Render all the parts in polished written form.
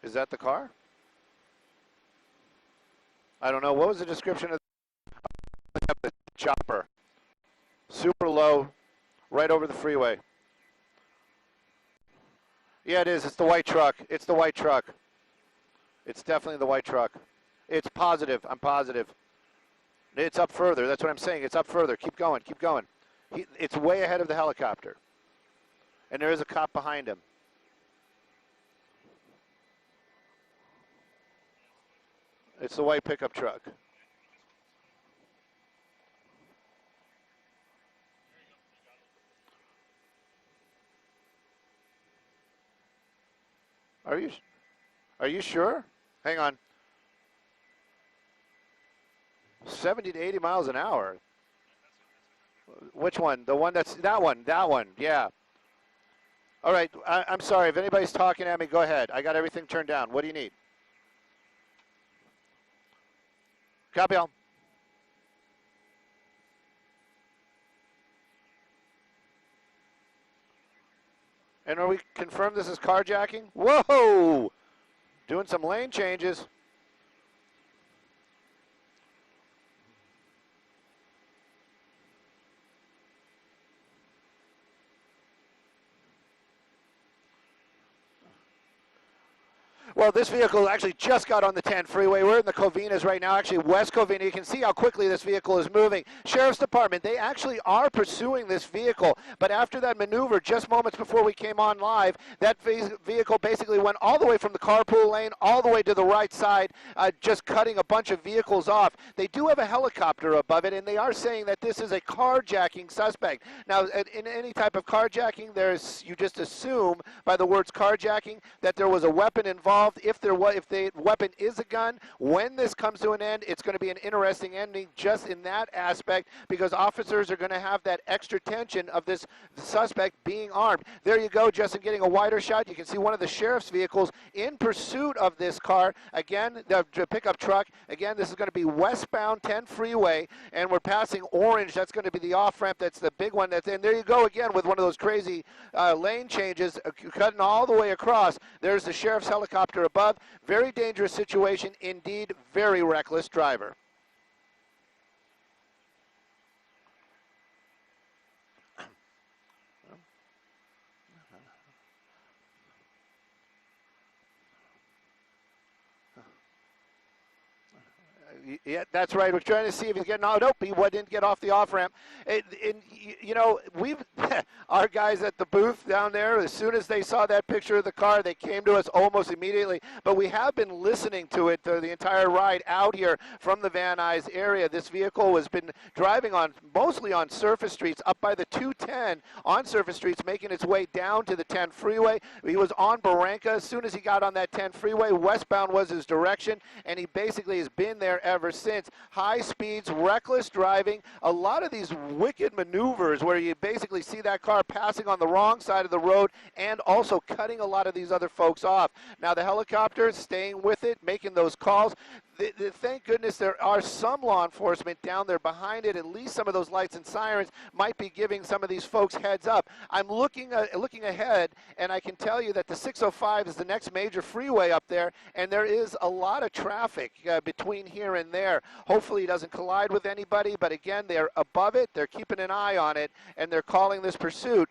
Is that the car? I don't know. What was the description of the chopper? Super low, right over the freeway. Yeah, it is. It's the white truck. It's the white truck. It's definitely the white truck. It's positive. I'm positive. It's up further. That's what I'm saying. It's up further. Keep going. Keep going. It's way ahead of the helicopter. And there is a cop behind him. It's the white pickup truck. Are you sure? Hang on. 70 to 80 miles an hour. Which one? The one that's that one. That one. Yeah. All right. I'm sorry. If anybody's talking at me, go ahead. I got everything turned down. What do you need? Copy all. And are we confirmed this is carjacking? Whoa! Doing some lane changes. Well, this vehicle actually just got on the 10 freeway. We're in the Covinas right now, actually West Covina. You can see how quickly this vehicle is moving. Sheriff's Department, they actually are pursuing this vehicle, but after that maneuver, just moments before we came on live, that vehicle basically went all the way from the carpool lane all the way to the right side, just cutting a bunch of vehicles off. They do have a helicopter above it, and they are saying that this is a carjacking suspect. Now, in any type of carjacking, you just assume by the words carjacking that there was a weapon involved. If the weapon is a gun, when this comes to an end, it's going to be an interesting ending just in that aspect, because officers are going to have that extra tension of this suspect being armed. There you go, Justin, getting a wider shot. You can see one of the sheriff's vehicles in pursuit of this car. Again, the pickup truck. Again, this is going to be westbound 10 freeway, and we're passing orange. That's going to be the off-ramp. That's the big one that's in. There you go again with one of those crazy lane changes, cutting all the way across. There's the sheriff's helicopter above. Very dangerous situation indeed. Very reckless driver. Yeah, that's right. We're trying to see if he's getting out. Nope, he didn't get off the off-ramp. You know, our guys at the booth down there, as soon as they saw that picture of the car, they came to us almost immediately. But we have been listening to it the entire ride out here from the Van Nuys area. This vehicle has been driving mostly on surface streets, up by the 210 on surface streets, making its way down to the 10 freeway. He was on Barranca. As soon as he got on that 10 freeway, westbound was his direction, and he basically has been there ever since. High speeds, reckless driving, a lot of these wicked maneuvers where you basically see that car passing on the wrong side of the road and also cutting a lot of these other folks off. Now the helicopter is staying with it, making those calls. Thank goodness there are some law enforcement down there behind it. At least some of those lights and sirens might be giving some of these folks heads up. I'm looking ahead, and I can tell you that the 605 is the next major freeway up there, and there is a lot of traffic between here and there. Hopefully it doesn't collide with anybody, but again, they're above it, they're keeping an eye on it, and they're calling this pursuit.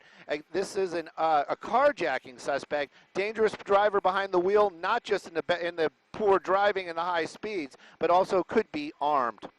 This is a carjacking suspect, dangerous driver behind the wheel, not just in the poor driving and the high speeds, but also could be armed.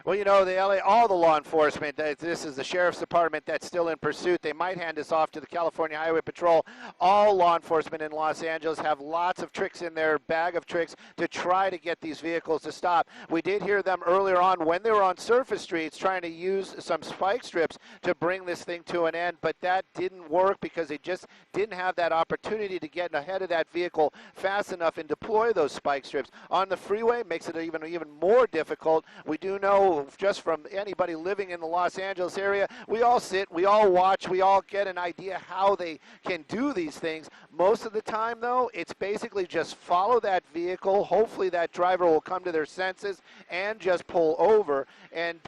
Well, you know, the LA, all the law enforcement, this is the sheriff's department that's still in pursuit. They might hand this off to the California Highway Patrol. All law enforcement in Los Angeles have lots of tricks in their bag of tricks to try to get these vehicles to stop. We did hear them earlier on when they were on surface streets trying to use some spike strips to bring this thing to an end, but that didn't work because they just didn't have that opportunity to get ahead of that vehicle fast enough and deploy those spike strips. On the freeway makes it even more difficult. We do know just from anybody living in the Los Angeles area, we all sit, we all watch, we all get an idea how they can do these things. Most of the time, though, it's basically just follow that vehicle. Hopefully that driver will come to their senses and just pull over.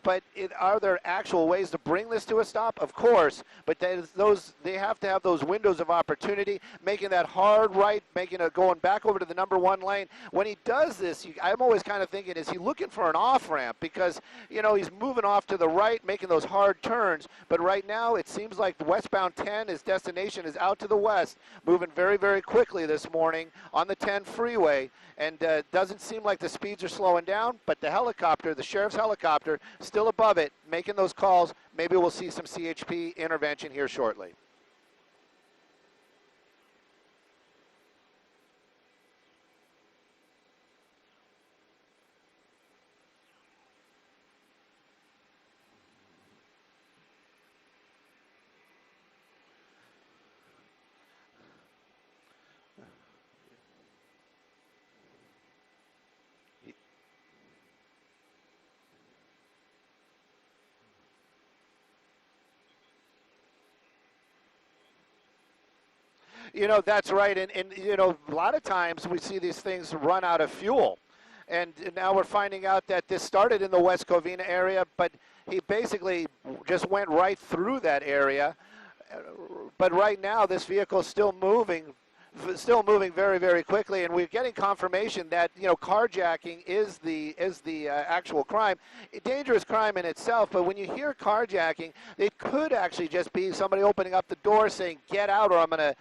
But are there actual ways to bring this to a stop? Of course, but they have to have those windows of opportunity, making that hard right, going back over to the number one lane. When he does this, I'm always kind of thinking, is he looking for an off-ramp? Because, you know, he's moving off to the right, making those hard turns. But right now, it seems like the westbound 10, his destination is out to the west, moving very, very quickly this morning on the 10 freeway. And doesn't seem like the speeds are slowing down, but the helicopter, the sheriff's helicopter, still above it, making those calls. Maybe we'll see some CHP intervention here shortly. You know, that's right. And, you know, a lot of times we see these things run out of fuel. And now we're finding out that this started in the West Covina area, but he basically just went right through that area. But right now, this vehicle is still moving very, very quickly, and we're getting confirmation that, you know, carjacking is the actual crime, a dangerous crime in itself. But when you hear carjacking, it could actually just be somebody opening up the door saying, "Get out, or I'm gonna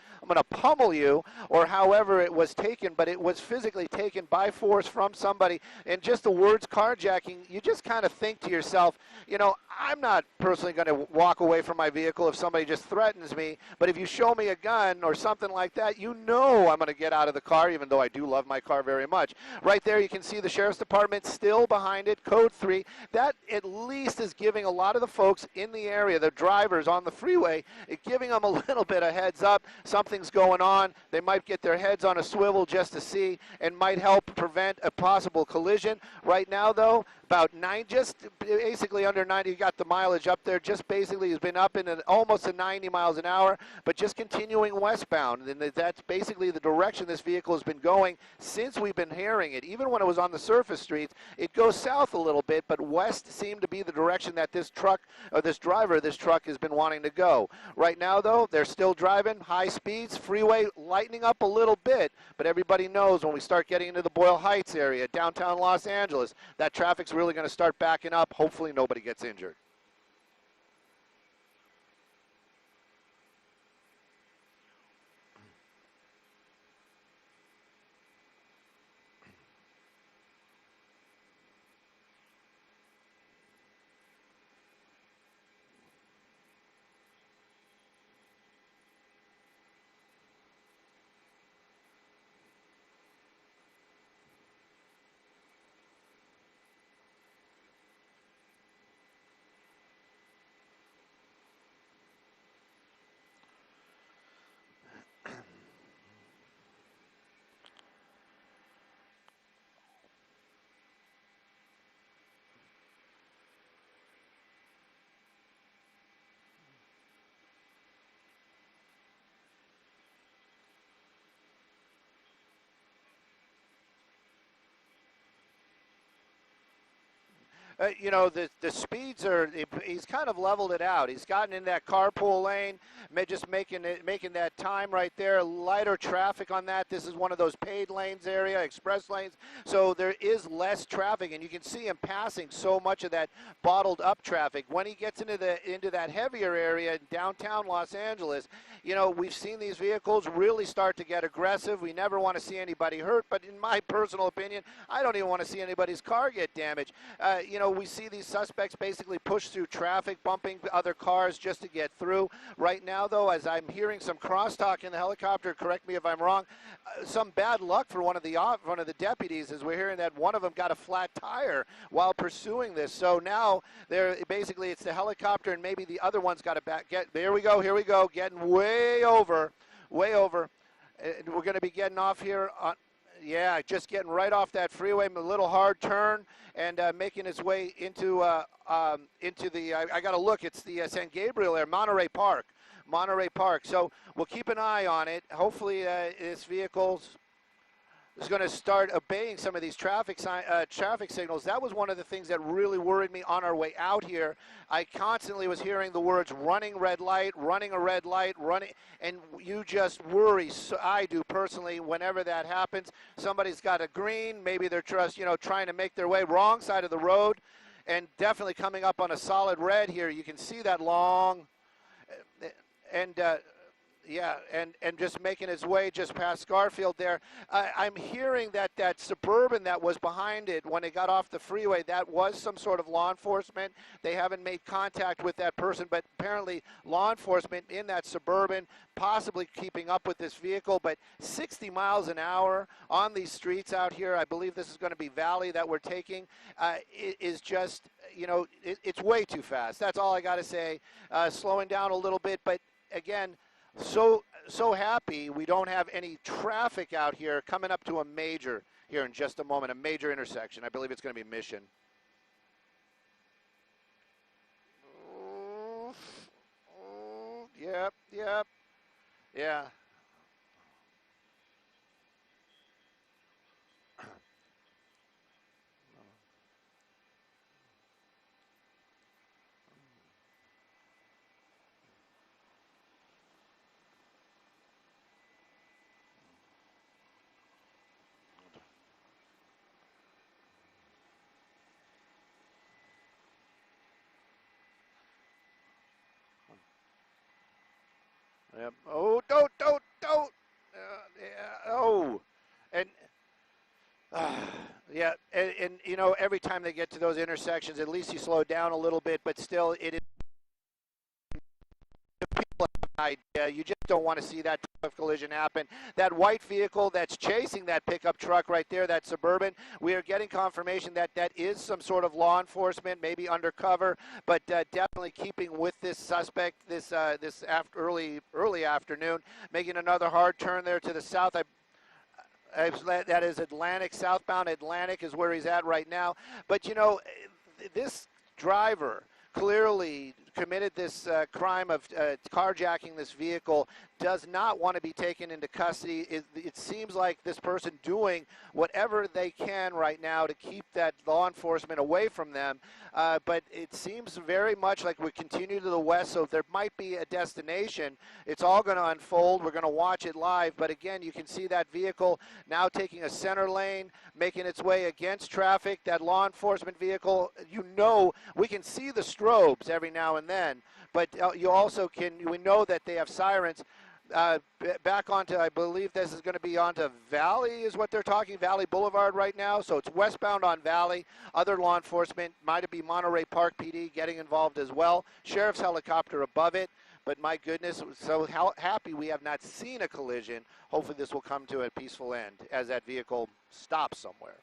pummel you," or however it was taken. But it was physically taken by force from somebody. And just the words carjacking, you just kind of think to yourself, you know, I'm not personally going to walk away from my vehicle if somebody just threatens me. But if you show me a gun or something like that, you know I'm going to get out of the car, even though I do love my car very much. Right there you can see the Sheriff's Department still behind it, code 3. That at least is giving a lot of the folks in the area, the drivers on the freeway, giving them a little bit of heads up. Something's going on. They might get their heads on a swivel just to see, and might help prevent a possible collision. Right now, though, about 9, just basically under 90. You got the mileage up there. Just basically has been up in almost to 90 miles an hour, but just continuing westbound. And that's basically the direction this vehicle has been going since we've been hearing it. Even when it was on the surface streets, it goes south a little bit, but west seemed to be the direction that this truck, or this driver of this truck, has been wanting to go. Right now, though, they're still driving high speeds, freeway lightening up a little bit, but everybody knows when we start getting into the Boyle Heights area, downtown Los Angeles, that traffic's really going to start backing up. Hopefully nobody gets injured. You know, the speeds are, he's kind of leveled it out. He's gotten in that carpool lane, just making that time right there. Lighter traffic on that. This is one of those paid lanes area, express lanes. So there is less traffic, and you can see him passing so much of that bottled up traffic. When he gets into that heavier area in downtown Los Angeles, you know, we've seen these vehicles really start to get aggressive. We never want to see anybody hurt, but in my personal opinion, I don't even want to see anybody's car get damaged. You know, we see these suspects basically push through traffic, bumping other cars just to get through. Right now, though, as I'm hearing some crosstalk in the helicopter, correct me if I'm wrong, some bad luck for one of the deputies, as we're hearing that one of them got a flat tire while pursuing this. So now it's the helicopter, and maybe the other one's got to here we go, getting way over. We're going to be getting off here on. Yeah, just getting right off that freeway, a little hard turn, and making its way into the. I got to look. It's the San Gabriel there, Monterey Park. So we'll keep an eye on it. Hopefully, this vehicle's is going to start obeying some of these traffic signals. That was one of the things that really worried me on our way out here. I constantly was hearing the words running red light, running a red light, running, and you just worry. So I do personally whenever that happens. Somebody's got a green, maybe they're trying to make their way wrong side of the road, and definitely coming up on a solid red here. You can see that long, and yeah, and just making his way just past Garfield there. I'm hearing that Suburban that was behind it when it got off the freeway, that was some sort of law enforcement. They haven't made contact with that person, but apparently law enforcement in that Suburban possibly keeping up with this vehicle. But 60 miles an hour on these streets out here, I believe this is going to be Valley that we're taking, is just, it's way too fast. That's all I got to say. Slowing down a little bit, but again, so happy we don't have any traffic out here. Coming up to a major here in just a moment, a major intersection. I believe it's going to be Mission. Yep. Yeah. Yep. Oh, don't. Yeah. Oh, and yeah, and every time they get to those intersections, at least you slow down a little bit, but still, it is. You just don't want to see that type of collision happen. That white vehicle that's chasing that pickup truck right there, that Suburban, we are getting confirmation that that is some sort of law enforcement, maybe undercover, but definitely keeping with this suspect this early afternoon, making another hard turn there to the south. That is Atlantic, southbound Atlantic is where he's at right now. But, this driver clearly committed this crime of carjacking this vehicle, does not want to be taken into custody. It seems like this person doing whatever they can right now to keep that law enforcement away from them. But it seems very much like we continue to the west, so there might be a destination. It's all going to unfold. We're going to watch it live. But again, you can see that vehicle now taking a center lane, making its way against traffic. That law enforcement vehicle, we can see the strobes every now and then, but we know that they have sirens. Back onto, I believe this is going to be onto Valley is what they're talking, Valley Boulevard right now. So it's westbound on Valley. Other law enforcement, might be Monterey Park PD getting involved as well. Sheriff's helicopter above it. But my goodness, so happy we have not seen a collision. Hopefully this will come to a peaceful end as that vehicle stops somewhere.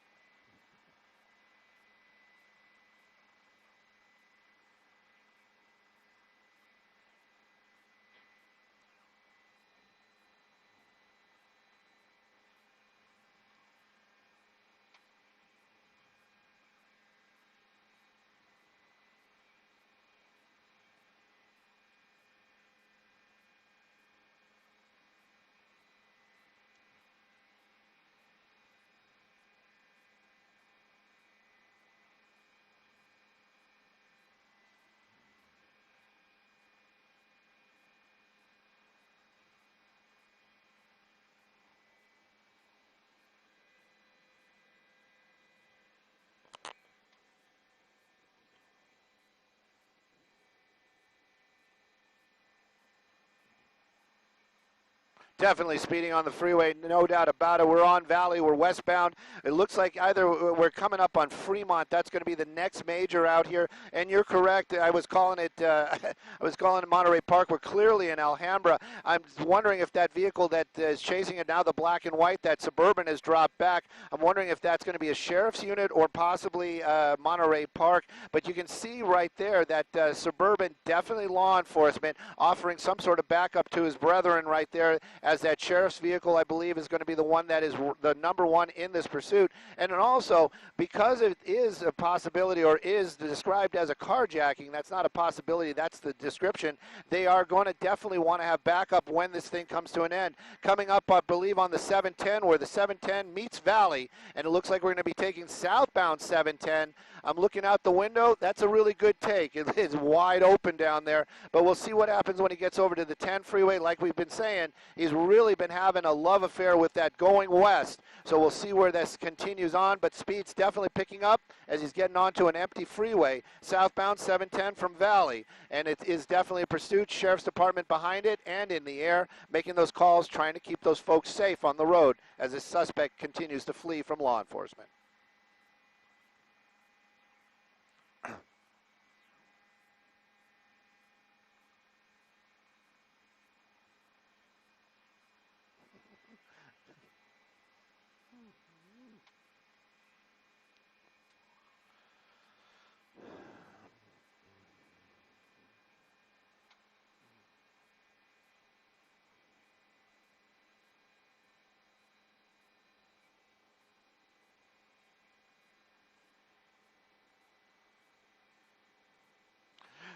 Definitely speeding on the freeway, no doubt about it. We're on Valley, we're westbound. It looks like either we're coming up on Fremont. That's going to be the next major out here. And you're correct. I was calling it I was calling it Monterey Park. We're clearly in Alhambra. I'm wondering if that vehicle that is chasing it now, the black and white, that Suburban has dropped back. I'm wondering if that's going to be a sheriff's unit or possibly Monterey Park. But you can see right there that Suburban, definitely law enforcement, offering some sort of backup to his brethren right there, as that sheriff's vehicle, I believe, is going to be the one that is the number one in this pursuit. And then also, because it is a possibility or is described as a carjacking, that's not a possibility, that's the description, they are going to definitely want to have backup when this thing comes to an end. Coming up, I believe, on the 710, where the 710 meets Valley, and it looks like we're going to be taking southbound 710. I'm looking out the window. That's a really good take. It is wide open down there, but we'll see what happens when he gets over to the 10 freeway. Like we've been saying, he's really been having a love affair with that going west, so we'll see where this continues on, but speed's definitely picking up as he's getting onto an empty freeway, southbound 710 from Valley, and it is definitely a pursuit. Sheriff's Department behind it and in the air, making those calls, trying to keep those folks safe on the road as this suspect continues to flee from law enforcement.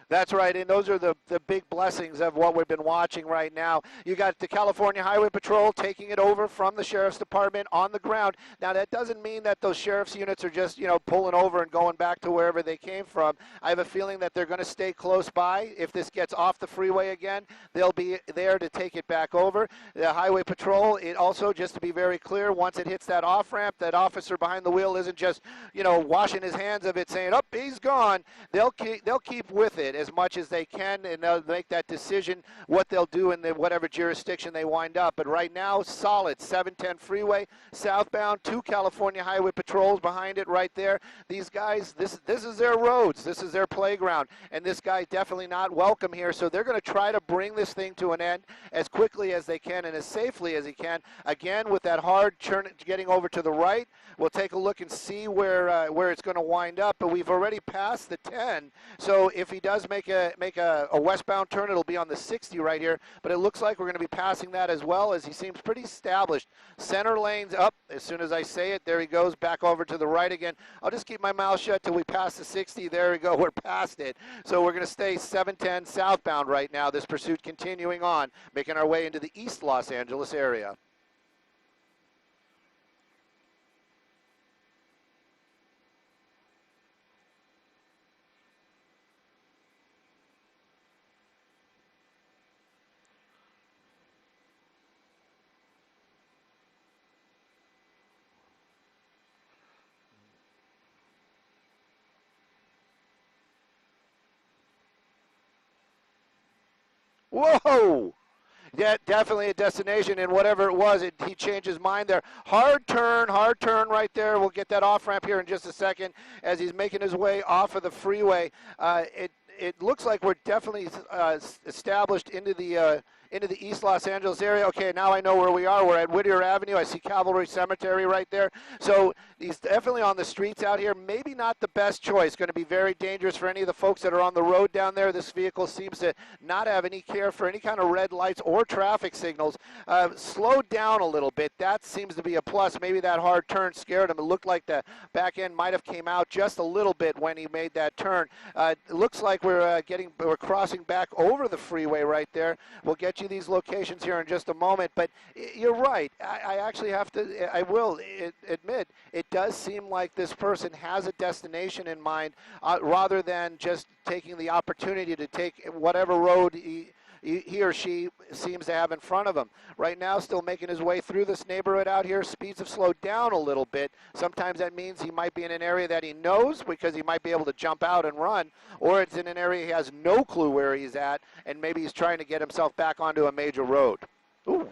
That's right, and those are the big blessings of what we've been watching right now. You got the California Highway Patrol taking it over from the Sheriff's Department on the ground. Now, that doesn't mean that those sheriff's units are just, pulling over and going back to wherever they came from. I have a feeling that they're going to stay close by. If this gets off the freeway again, they'll be there to take it back over. The Highway Patrol, it also, just to be very clear, once it hits that off-ramp, that officer behind the wheel isn't just, washing his hands of it saying, oh, he's gone. They'll keep with it as much as they can, and they'll make that decision what they'll do in whatever jurisdiction they wind up. But right now, solid 710 freeway, southbound, 2 California Highway Patrols behind it right there. These guys, this is their roads, this is their playground, and this guy definitely not welcome here, so they're going to try to bring this thing to an end as quickly as they can and as safely as he can. Again, with that hard turn getting over to the right, we'll take a look and see where it's going to wind up, but we've already passed the 10, so if he does make a westbound turn, it'll be on the 60 right here, but it looks like we're going to be passing that as well, as he seems pretty established. Center lane's up. As soon as I say it, there he goes, back over to the right again. I'll just keep my mouth shut till we pass the 60. There we go, we're past it. So we're going to stay 710 southbound right now, this pursuit continuing on, making our way into the East Los Angeles area. Whoa! Yeah, definitely a destination, and whatever it was, he changed his mind there. Hard turn right there. We'll get that off-ramp here in just a second as he's making his way off of the freeway. It looks like we're definitely established into the East Los Angeles area. Okay, now I know where we are. We're at Whittier Avenue. I see Cavalry Cemetery right there. So he's definitely on the streets out here. Maybe not the best choice. Going to be very dangerous for any of the folks that are on the road down there. This vehicle seems to not have any care for any kind of red lights or traffic signals. Slowed down a little bit. That seems to be a plus. Maybe that hard turn scared him. It looked like the back end might have came out just a little bit when he made that turn. It looks like we're crossing back over the freeway right there. We'll get you these locations here in just a moment, but you're right. I actually have to, I will admit, it does seem like this person has a destination in mind rather than just taking the opportunity to take whatever road he or she seems to have in front of him. Right now, still making his way through this neighborhood out here. Speeds have slowed down a little bit. Sometimes that means he might be in an area that he knows because he might be able to jump out and run, or it's in an area he has no clue where he's at, and maybe he's trying to get himself back onto a major road. Ooh.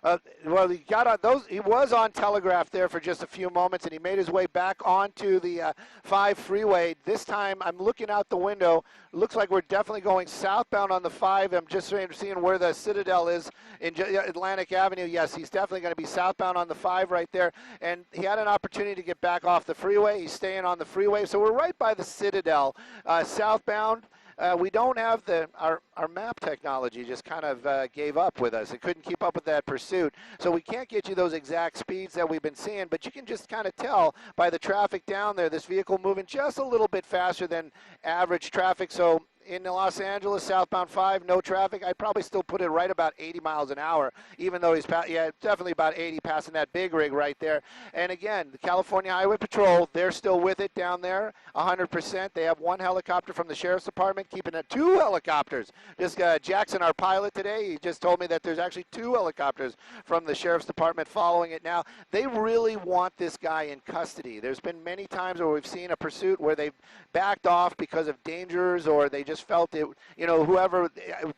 Well, he got on those. He was on Telegraph there for just a few moments, and he made his way back onto the 5 freeway. This time, I'm looking out the window. Looks like we're definitely going southbound on the 5. I'm just seeing where the Citadel is in Atlantic Avenue. Yes, he's definitely going to be southbound on the 5 right there. And he had an opportunity to get back off the freeway. He's staying on the freeway, so we're right by the Citadel, southbound. We don't have our map technology just kind of gave up with us. It couldn't keep up with that pursuit. So we can't get you those exact speeds that we've been seeing, but you can just kind of tell by the traffic down there, this vehicle moving just a little bit faster than average traffic. So in Los Angeles, southbound 5, no traffic. I'd probably still put it right about 80 miles an hour, even though he's, definitely about 80 passing that big rig right there. And again, the California Highway Patrol, they're still with it down there, 100%. They have 1 helicopter from the Sheriff's Department, keeping it 2 helicopters. Just Jackson, our pilot today, he just told me that there's actually 2 helicopters from the Sheriff's Department following it now. They really want this guy in custody. There's been many times where we've seen a pursuit where they've backed off because of dangers, or they just felt it, whoever,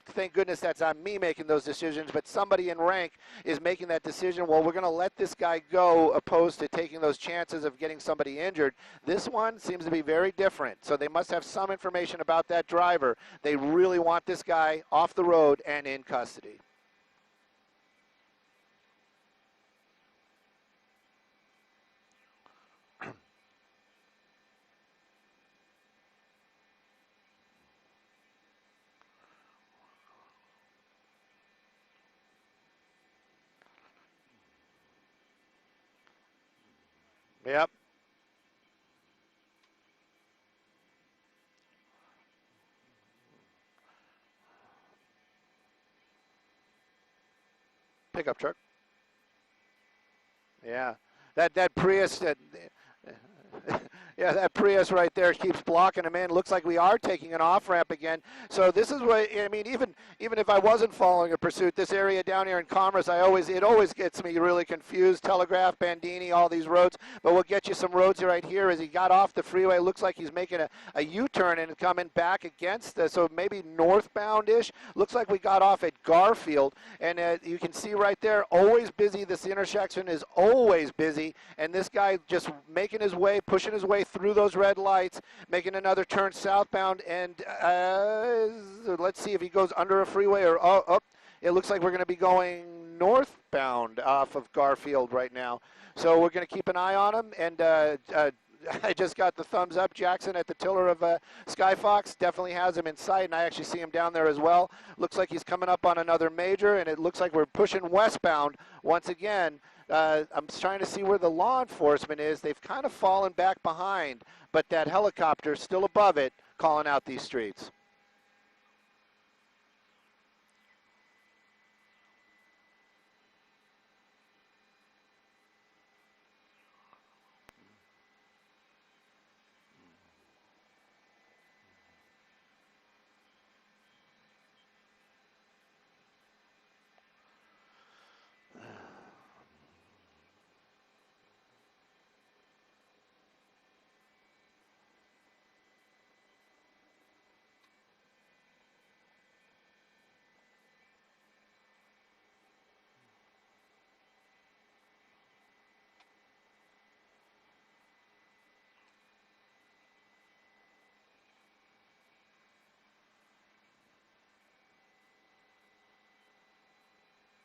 thank goodness that's not me making those decisions, but somebody in rank is making that decision. Well, we're going to let this guy go, opposed to taking those chances of getting somebody injured. This one seems to be very different, so they must have some information about that driver. They really want this guy off the road and in custody. Yep. Pickup truck. Yeah. That Prius, yeah, that Prius right there keeps blocking him in. Looks like we are taking an off-ramp again. So this is what, I mean, even if I wasn't following a pursuit, this area down here in Commerce, it always gets me really confused. Telegraph, Bandini, all these roads. But we'll get you some roads right here as he got off the freeway. Looks like he's making a U-turn and coming back against, so maybe northbound-ish. Looks like we got off at Garfield. And you can see right there, always busy. This intersection is always busy. And this guy just making his way, pushing his way through those red lights, making another turn southbound, and let's see if he goes under a freeway or up. It looks like we're going to be going northbound off of Garfield right now. So we're going to keep an eye on him, and I just got the thumbs up. Jackson at the tiller of Skyfox definitely has him in sight, and I actually see him down there as well. Looks like he's coming up on another major, and it looks like we're pushing westbound once again. I'm trying to see where the law enforcement is. They've kind of fallen back behind, but that helicopter still above it calling out these streets.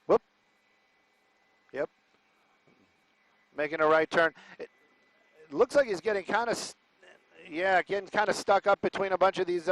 Whoop. Yep. Making a right turn. It looks like he's getting kind of, getting kind of stuck up between a bunch of these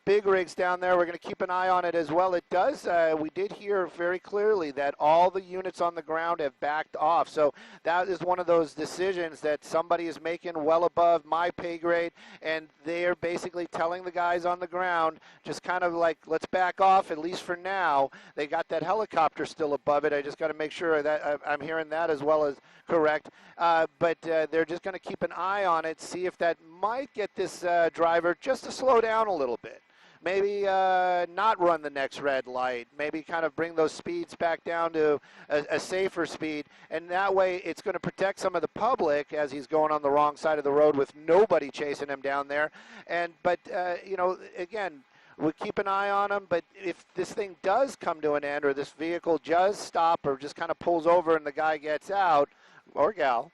big rigs down there. We're going to keep an eye on it as well. It does, we did hear very clearly that all the units on the ground have backed off. So that is one of those decisions that somebody is making well above my pay grade, and they're basically telling the guys on the ground, just kind of like, let's back off, at least for now. They got that helicopter still above it. I just got to make sure that I'm hearing that as well as correct. But they're just going to keep an eye on it, see if that might get this driver just to slow down a little bit. Maybe not run the next red light. Maybe kind of bring those speeds back down to a safer speed. And that way it's going to protect some of the public as he's going on the wrong side of the road with nobody chasing him down there. But, again, we'll keep an eye on him. But if this thing does come to an end, or this vehicle does stop, or just kind of pulls over and the guy gets out, or gal,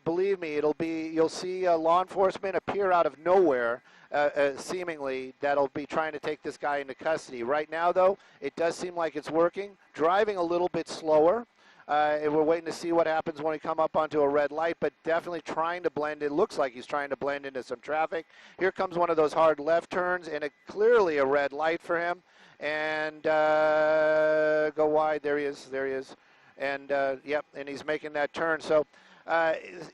believe me, you'll see law enforcement appear out of nowhere, seemingly, that'll be trying to take this guy into custody. Right now, though, it does seem like it's working. Driving a little bit slower. And we're waiting to see what happens when we come up onto a red light, but definitely trying to blend. It looks like he's trying to blend into some traffic. Here comes one of those hard left turns, and clearly a red light for him. And go wide. There he is. There he is. And, yep, and he's making that turn. So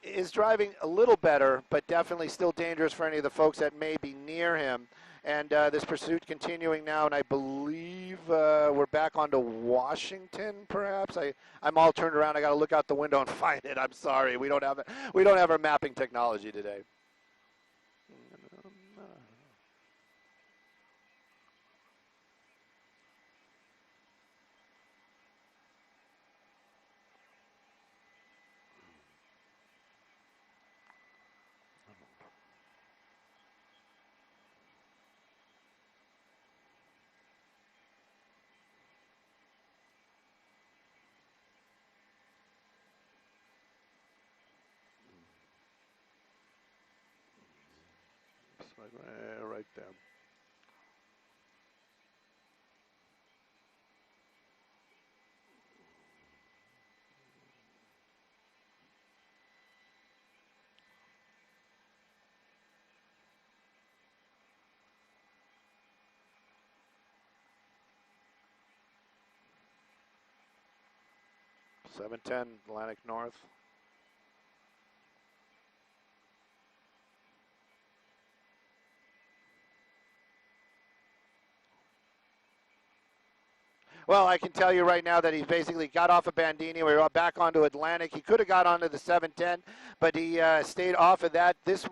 is driving a little better, but definitely still dangerous for any of the folks that may be near him. And this pursuit continuing now, and I believe we're back onto Washington, perhaps. I'm all turned around. I got to look out the window and find it. I'm sorry, we don't have it. We don't have our mapping technology today. Right there. .710 Atlantic North. Well, I can tell you right now that he's basically got off of Bandini. We're back onto Atlantic. He could have got onto the 710, but he stayed off of that. This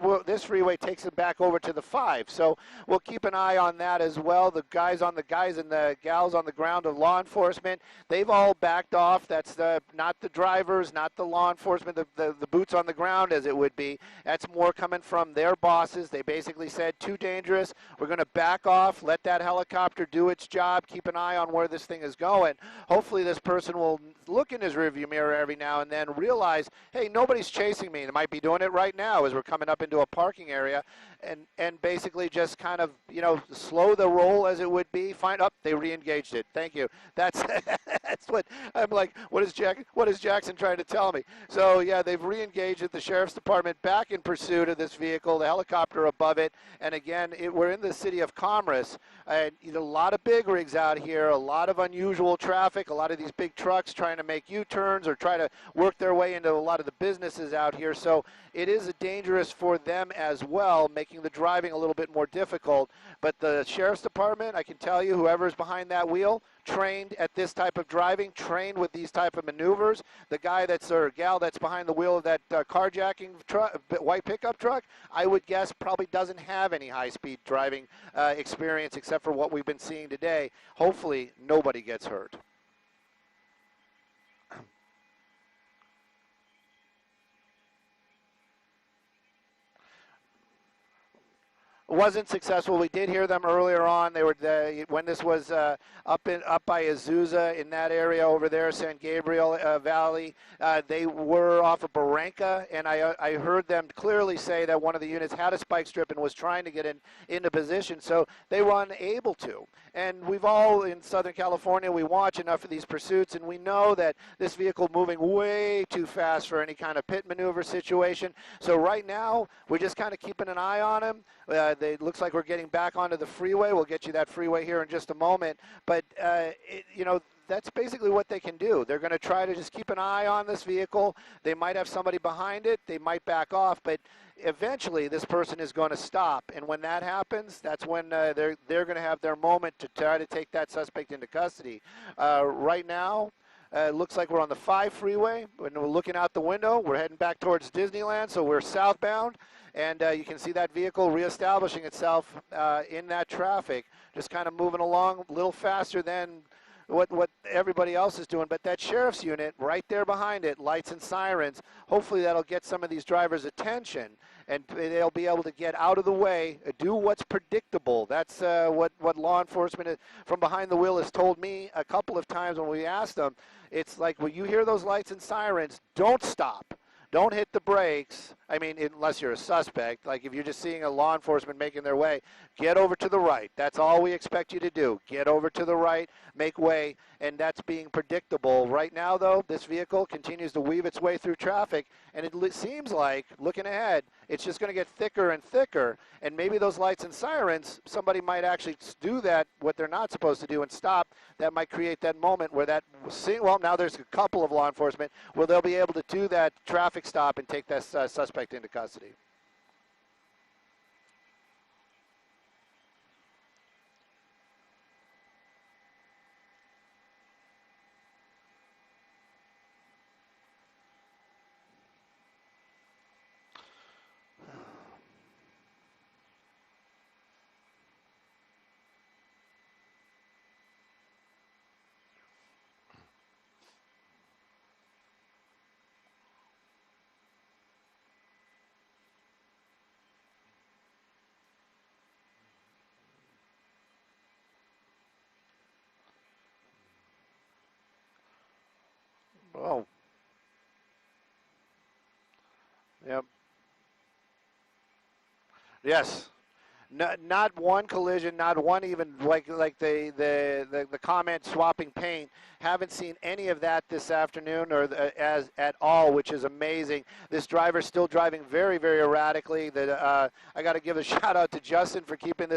freeway takes him back over to the 5. So we'll keep an eye on that as well. The guys and the gals on the ground of law enforcement, they've all backed off. That's not the drivers, not the law enforcement, the boots on the ground as it would be. That's more coming from their bosses. They basically said, too dangerous. We're going to back off, let that helicopter do its job, keep an eye on where this thing is going. Hopefully this person will look in his rearview mirror every now and then, realize, hey, nobody's chasing me. They might be doing it right now as we're coming up into a parking area, and basically just kind of, slow the roll as it would be. They re-engaged it. Thank you. That's that's what I'm like. What is Jackson trying to tell me? So yeah, they've re-engaged it. The sheriff's department back in pursuit of this vehicle, the helicopter above it, and again, we're in the city of Commerce. A lot of big rigs out here, a lot of unusual traffic, a lot of these big trucks trying to make U-turns or try to work their way into a lot of the businesses out here. So it is dangerous for them as well, making the driving a little bit more difficult. But the sheriff's department, I can tell you, whoever's behind that wheel, trained at this type of driving, trained with these type of maneuvers. The guy or gal that's behind the wheel of that carjacking white pickup truck, I would guess probably doesn't have any high-speed driving experience except for what we've been seeing today. Hopefully nobody gets hurt. Wasn't successful. We did hear them earlier on. They were when this was up by Azusa in that area over there, San Gabriel Valley. They were off of Barranca, and I heard them clearly say that one of the units had a spike strip and was trying to get into position, so they were unable to. And we've all in Southern California, we watch enough of these pursuits, and we know that this vehicle moving way too fast for any kind of pit maneuver situation. So right now, we're just kind of keeping an eye on him. It looks like we're getting back onto the freeway. We'll get you that freeway here in just a moment. But, that's basically what they can do. They're going to try to just keep an eye on this vehicle. They might have somebody behind it. They might back off. But eventually, this person is going to stop. And when that happens, that's when they're going to have their moment to try to take that suspect into custody. Right now, it looks like we're on the 5 freeway. When we're looking out the window, we're heading back towards Disneyland, so we're southbound. And you can see that vehicle reestablishing itself in that traffic, just kind of moving along a little faster than what everybody else is doing. But that sheriff's unit right there behind it, lights and sirens, hopefully that'll get some of these drivers' attention. and they'll be able to get out of the way, do what's predictable. That's what law enforcement from behind the wheel has told me a couple of times when we asked them. It's like when you hear those lights and sirens, don't stop. Don't hit the brakes. I mean, unless you're a suspect. Like if you're just seeing a law enforcement making their way, get over to the right. That's all we expect you to do. Get over to the right, make way, and that's being predictable. Right now, though, this vehicle continues to weave its way through traffic, and it seems like, looking ahead, it's just going to get thicker and thicker, and maybe those lights and sirens, somebody might actually do that, what they're not supposed to do, and stop. That might create that moment where well, now there's a couple of law enforcement where they'll be able to do that traffic stop and take that suspect into custody. Oh, yep. Yes. Not one collision, not one even like the comment swapping paint. Haven't seen any of that this afternoon or as at all, which is amazing. This driver's still driving very, very erratically. I got to give a shout out to Justin for keeping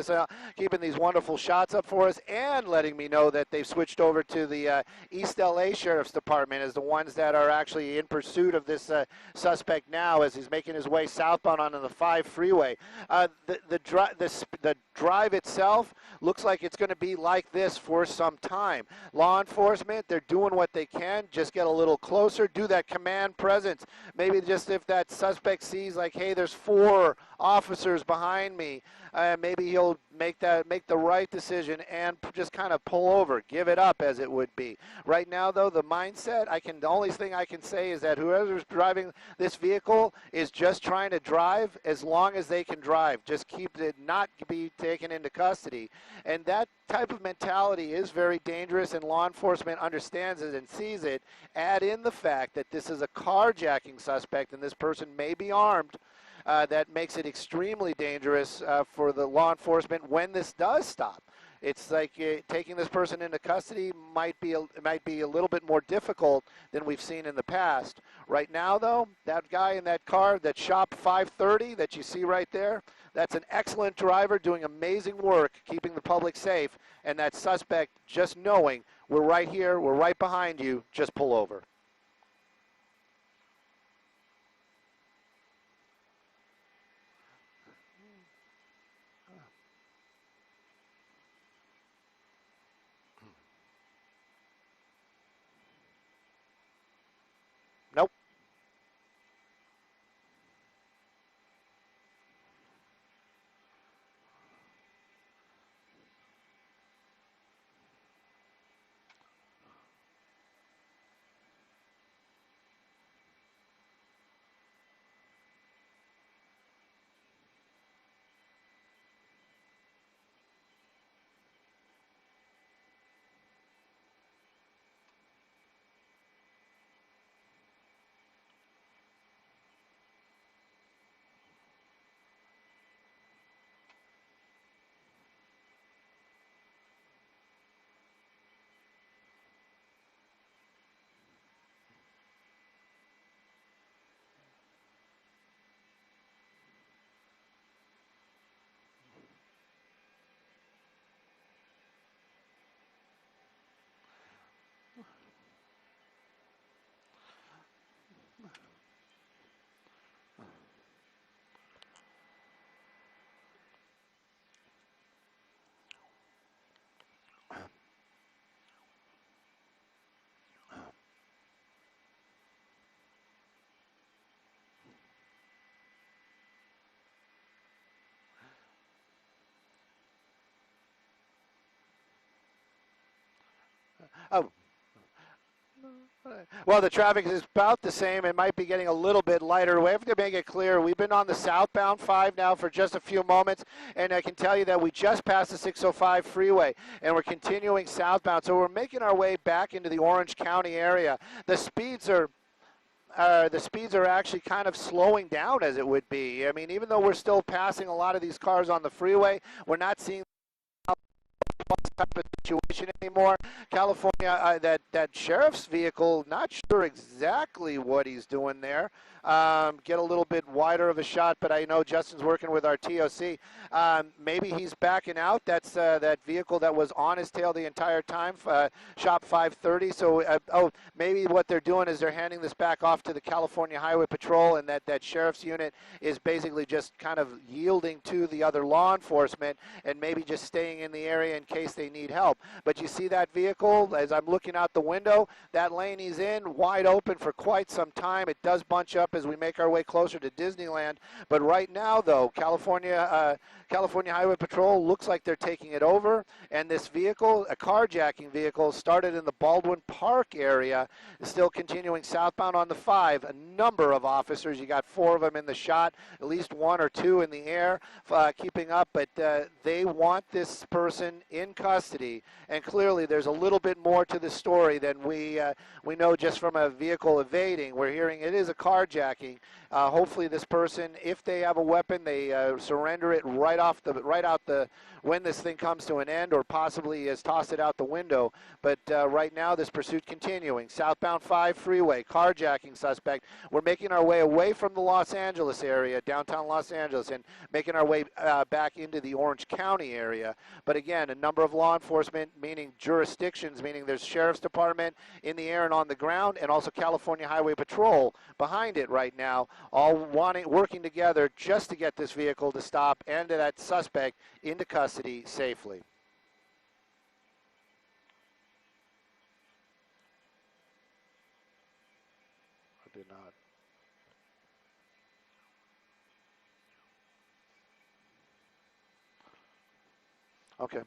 keeping these wonderful shots up for us, and letting me know that they've switched over to the East LA Sheriff's Department as the ones that are actually in pursuit of this suspect now as he's making his way southbound onto the 5 freeway. The drive itself looks like it's going to be like this for some time. Law enforcement, they're doing what they can. Just get a little closer, do that command presence. Maybe just if that suspect sees like, hey, there's 4 officers behind me, maybe he'll make the right decision and just kind of pull over, give it up as it would be. Right now, though, the mindset, the only thing I can say is that whoever's driving this vehicle is just trying to drive as long as they can drive. Just keep it, not be taken into custody. And that type of mentality is very dangerous, and law enforcement understands it and sees it. Add in the fact that this is a carjacking suspect and this person may be armed. That makes it extremely dangerous for the law enforcement when this does stop. It's like taking this person into custody might be a little bit more difficult than we've seen in the past. Right now, though, that guy in that car, that Shop 530 that you see right there, that's an excellent driver doing amazing work keeping the public safe, and that suspect just knowing we're right here, we're right behind you, just pull over. Nope. Oh, Well, the traffic is about the same. It might be getting a little bit lighter. We have to make it clear. We've been on the southbound 5 now for just a few moments, and I can tell you that we just passed the 605 freeway, and we're continuing southbound. So we're making our way back into the Orange County area. The speeds are actually kind of slowing down as it would be. I mean, even though we're still passing a lot of these cars on the freeway, we're not seeing type of situation anymore. California, that sheriff's vehicle, not sure exactly what he's doing there. Get a little bit wider of a shot, but I know Justin's working with our TOC. Maybe he's backing out. That's that vehicle that was on his tail the entire time, shop 530. So, maybe what they're doing is they're handing this back off to the California Highway Patrol, and that sheriff's unit is basically just kind of yielding to the other law enforcement and maybe just staying in the area in case they need help. But you see that vehicle, as I'm looking out the window, that lane he's in, wide open for quite some time. It does bunch up as we make our way closer to Disneyland. But right now, though, California Highway Patrol looks like they're taking it over. And this vehicle, a carjacking vehicle, started in the Baldwin Park area, is still continuing southbound on the 5. A number of officers, you got 4 of them in the shot, at least 1 or 2 in the air, keeping up. But they want this person in custody. And clearly, there's a little bit more to the story than we know just from a vehicle evading. We're hearing it is a carjacking. Hopefully, this person, if they have a weapon, they surrender it right out when this thing comes to an end, or possibly has tossed it out the window. But right now, this pursuit continuing. Southbound 5 freeway, carjacking suspect. We're making our way away from the Los Angeles area, downtown Los Angeles, and making our way back into the Orange County area. But again, a number of law enforcement, meaning jurisdictions, meaning there's Sheriff's Department in the air and on the ground, and also California Highway Patrol behind it right now, all working together just to get this vehicle to stop and that suspect into custody safely. I did not. Okay.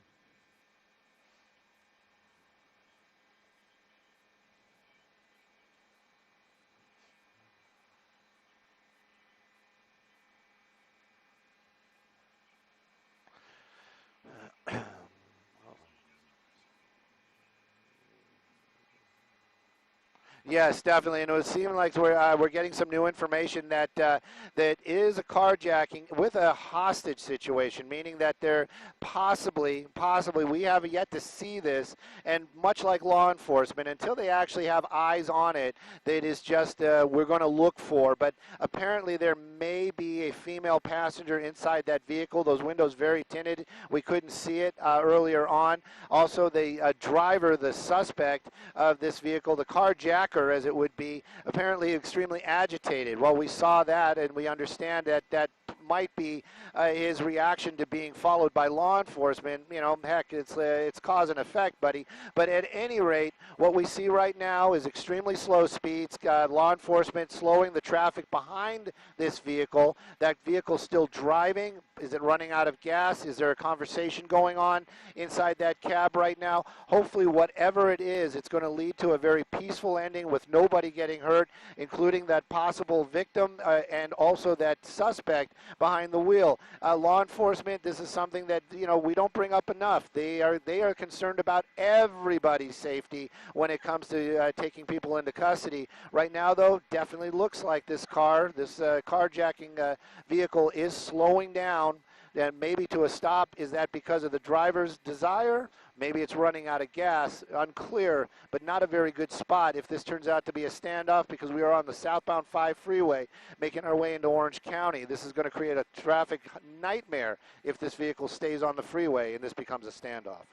Yes, definitely, and it was seeming like we're getting some new information that that is a carjacking with a hostage situation, meaning that they're possibly we have yet to see this, and much like law enforcement, until they actually have eyes on it, that is just we're going to look for. But apparently, there may be a female passenger inside that vehicle. Those windows very tinted. We couldn't see it earlier on. Also, the driver, the suspect of this vehicle, the carjacker, as it would be, apparently extremely agitated. Well, we saw that, and we understand that might be his reaction to being followed by law enforcement. You know, heck, it's cause and effect, buddy. But at any rate, what we see right now is extremely slow speeds. Law enforcement slowing the traffic behind this vehicle. That vehicle still driving. Is it running out of gas? Is there a conversation going on inside that cab right now? Hopefully, whatever it is, it's going to lead to a very peaceful ending with nobody getting hurt, including that possible victim and also that suspect behind the wheel. Law enforcement, this is something that we don't bring up enough. They are concerned about everybody's safety when it comes to taking people into custody. Right now, though, definitely looks like this carjacking vehicle is slowing down. And maybe to a stop. Is that because of the driver's desire? Maybe it's running out of gas. Unclear, but not a very good spot if this turns out to be a standoff, because we are on the southbound 5 freeway making our way into Orange County. This is going to create a traffic nightmare if this vehicle stays on the freeway and this becomes a standoff.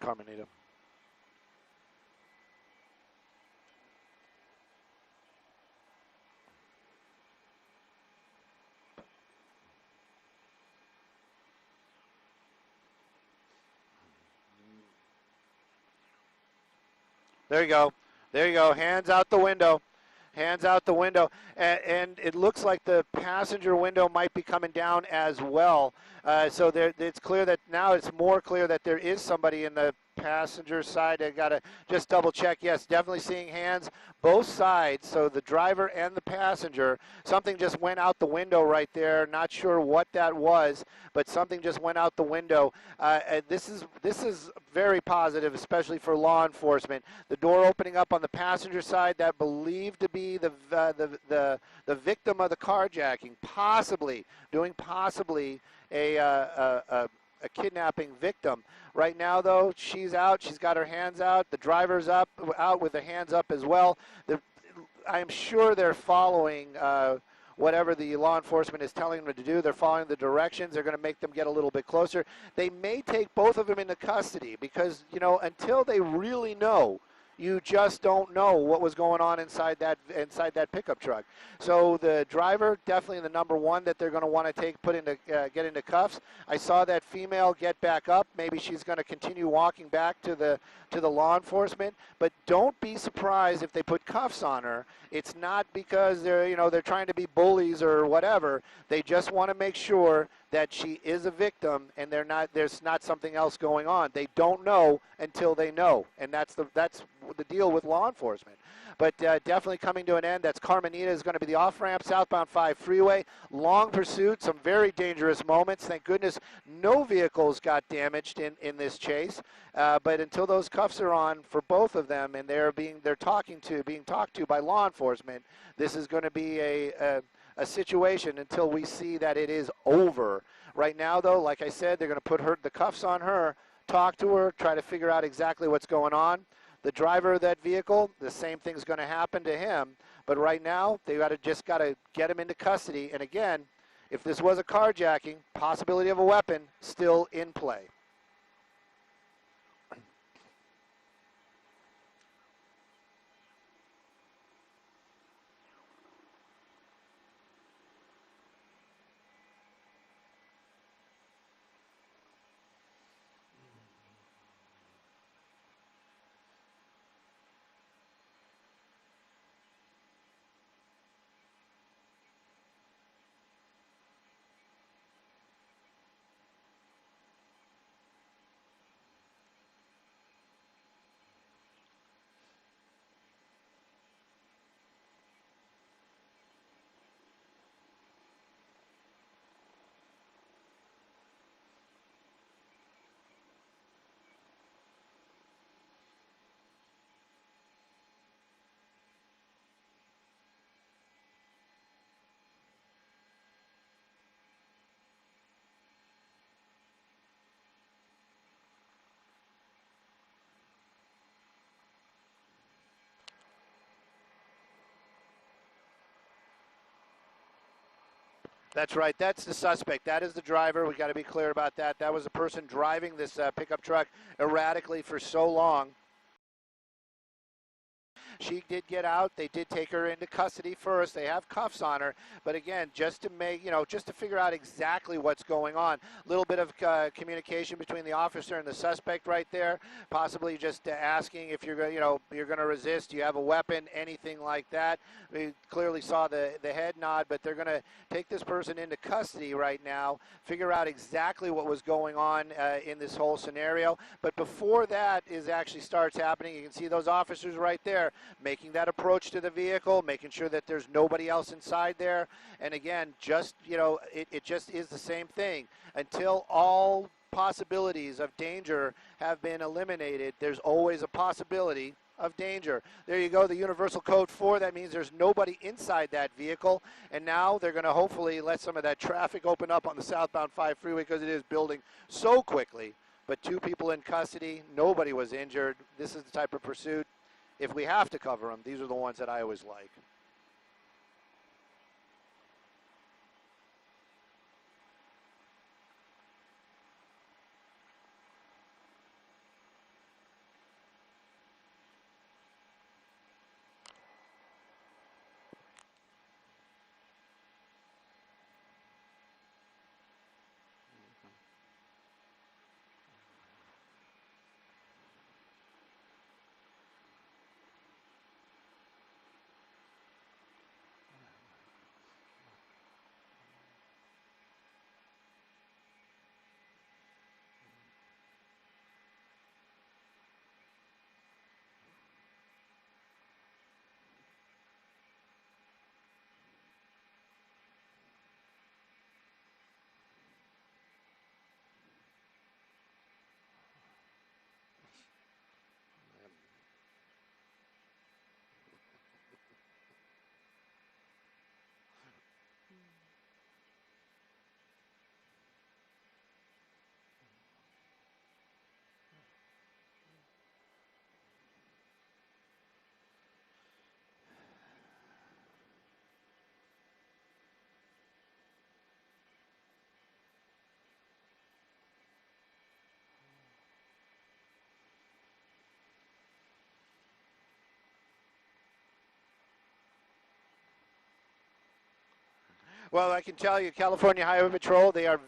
Carmenita. There you go. There you go. Hands out the window. Hands out the window. And it looks like the passenger window might be coming down as well. So it's clear that now it's more clear that there is somebody in the passenger side. I got to just double check. Yes, definitely seeing hands both sides. So the driver and the passenger. Something just went out the window right there. Not sure what that was, but something just went out the window. And this is very positive, especially for law enforcement. The door opening up on the passenger side, that believed to be the victim of the carjacking, possibly a kidnapping victim. Right now, though, she's out. She's got her hands out. The driver's out with the hands up as well. I'm sure they're following whatever the law enforcement is telling them to do. They're following the directions. They're going to make them get a little bit closer. They may take both of them into custody because, you know, until they really know, you just don't know what was going on inside that pickup truck. So the driver, definitely the number one that they're going to want to get into cuffs. I saw that female get back up. Maybe she's going to continue walking back to the law enforcement. But don't be surprised if they put cuffs on her. It's not because they're trying to be bullies or whatever. They just want to make sure that she is a victim and there's not something else going on. They don't know until they know, and that's the deal with law enforcement. But definitely coming to an end. That's Carmenita is going to be the off-ramp, southbound 5 freeway. Long pursuit, some very dangerous moments. Thank goodness no vehicles got damaged in this chase. But until those cuffs are on for both of them and they're being talked to by law enforcement, this is going to be a situation until we see that it is over. Right now, though, like I said, they're going to put the cuffs on her, talk to her, try to figure out exactly what's going on. The driver of that vehicle, the same thing's going to happen to him. But right now, they just got to get him into custody. And again, if this was a carjacking, possibility of a weapon still in play. That's right. That's the suspect. That is the driver. We got to be clear about that. That was the person driving this pickup truck erratically for so long. She did get out. They did take her into custody first. They have cuffs on her. But again, just to figure out exactly what's going on. A little bit of communication between the officer and the suspect right there. Possibly just asking if you're going to resist. Do you have a weapon? Anything like that. We clearly saw the head nod, but they're going to take this person into custody right now. Figure out exactly what was going on in this whole scenario. But before that actually starts happening, you can see those officers right there making that approach to the vehicle, making sure that there's nobody else inside there. And again, it just is the same thing. Until all possibilities of danger have been eliminated, there's always a possibility of danger. There you go, the Universal Code 4. That means there's nobody inside that vehicle. And now they're going to hopefully let some of that traffic open up on the southbound 5 freeway because it is building so quickly. But 2 people in custody, nobody was injured. This is the type of pursuit. If we have to cover them, these are the ones that I always like. Well, I can tell you, California Highway Patrol, they are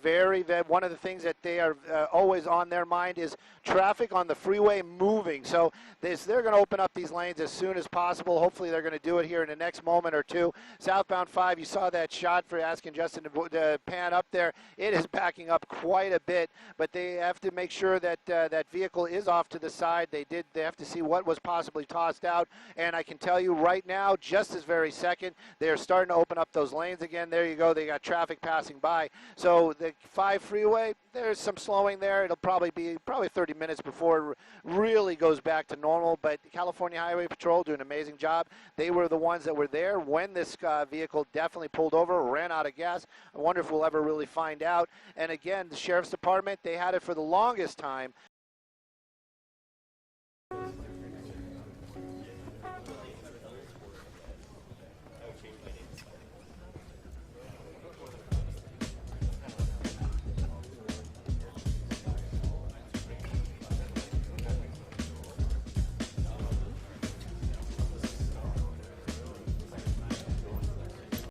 one of the things that they are always on their mind is traffic on the freeway moving. So they're going to open up these lanes as soon as possible. Hopefully they're going to do it here in the next moment or two. Southbound 5, you saw that shot for asking Justin to pan up there. It is backing up quite a bit, but they have to make sure that that vehicle is off to the side. They have to see what was possibly tossed out, and I can tell you right now, just this very second, they're starting to open up those lanes again. There you go. They got traffic passing by. So the 5 freeway, there's some slowing there. It'll probably be 30 minutes before it really goes back to normal. But California Highway Patrol do an amazing job. They were the ones that were there when this vehicle definitely pulled over, ran out of gas. I wonder if we'll ever really find out. And again, the Sheriff's Department, they had it for the longest time